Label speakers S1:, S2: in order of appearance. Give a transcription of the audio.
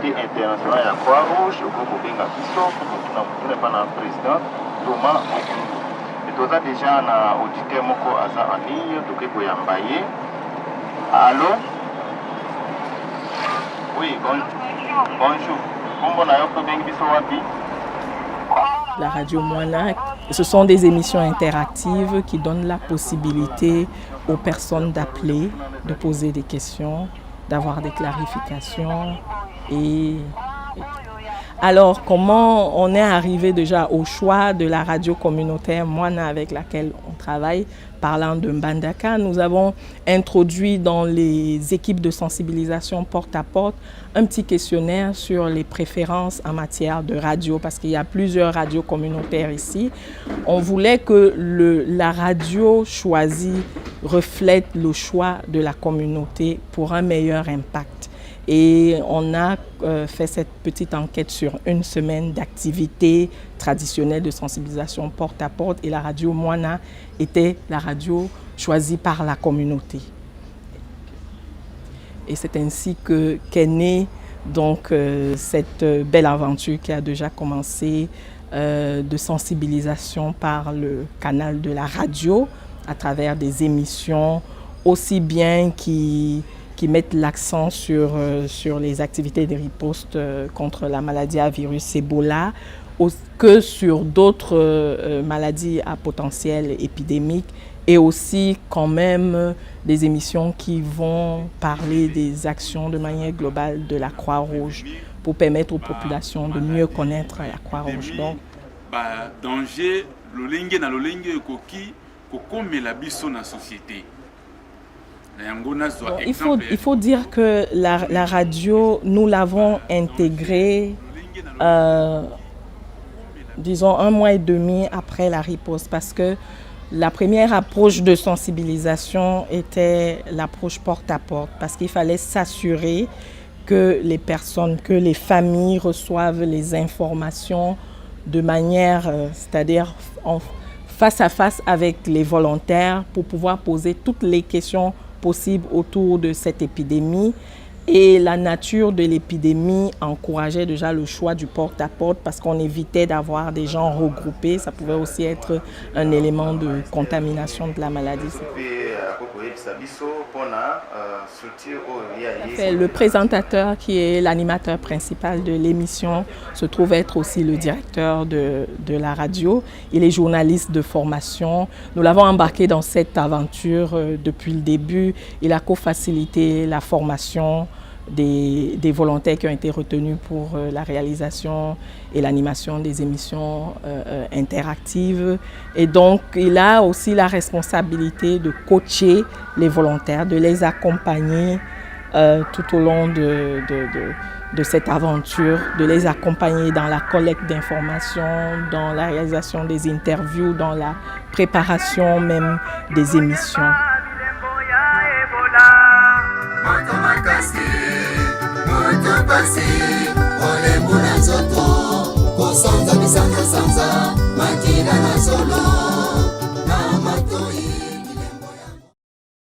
S1: comité international ya Croix-Rouge okobenga biso tuna pana président Thomas Mokundu. Et toza déjà na auditeur moko aza en ligne toke koyamba ye. Allô? Oui, bonjour. Kombo na yo kobengi biso wapi?
S2: La radio Moana, ce sont des émissions interactives qui donnent la possibilité aux personnes d'appeler, de poser des questions, d'avoir des clarifications. Alors, comment on est arrivé déjà au choix de la radio communautaire Moana avec laquelle on travaille, parlant de Mbandaka, nous avons introduit dans les équipes de sensibilisation porte-à-porte un petit questionnaire sur les préférences en matière de radio, parce qu'il y a plusieurs radios communautaires ici. On voulait que la radio choisie reflète le choix de la communauté pour un meilleur impact. Et on a fait cette petite enquête sur une semaine d'activités traditionnelles de sensibilisation porte-à-porte et la radio Moana était la radio choisie par la communauté. Et c'est ainsi qu'est née donc, cette belle aventure qui a déjà commencé de sensibilisation par le canal de la radio à travers des émissions aussi bien qui mettent l'accent sur les activités de riposte contre la maladie à virus Ebola que sur d'autres maladies à potentiel épidémique et aussi quand même des émissions qui vont parler des actions de manière globale de la Croix-Rouge pour permettre aux populations de mieux connaître la Croix-Rouge. Donc,
S3: danger, lolenge na lolenge koki kokomela biso na société.
S2: Bon, il faut dire que la radio, nous l'avons intégrée, disons, 1 mois et demi après la riposte, parce que la première approche de sensibilisation était l'approche porte-à-porte, parce qu'il fallait s'assurer que les personnes, que les familles reçoivent les informations de manière, c'est-à-dire face à face avec les volontaires pour pouvoir poser toutes les questions possible autour de cette épidémie et la nature de l'épidémie encourageait déjà le choix du porte-à-porte parce qu'on évitait d'avoir des gens regroupés. Ça pouvait aussi être un élément de contamination de la maladie. Le présentateur qui est l'animateur principal de l'émission se trouve être aussi le directeur de la radio. Il est journaliste de formation. Nous l'avons embarqué dans cette aventure depuis le début. Il a co-facilité la formation des volontaires qui ont été retenus pour la réalisation et l'animation des émissions interactives. Et donc, il a aussi la responsabilité de coacher les volontaires, de les accompagner tout au long de cette aventure, de les accompagner dans la collecte d'informations, dans la réalisation des interviews, dans la préparation même des émissions.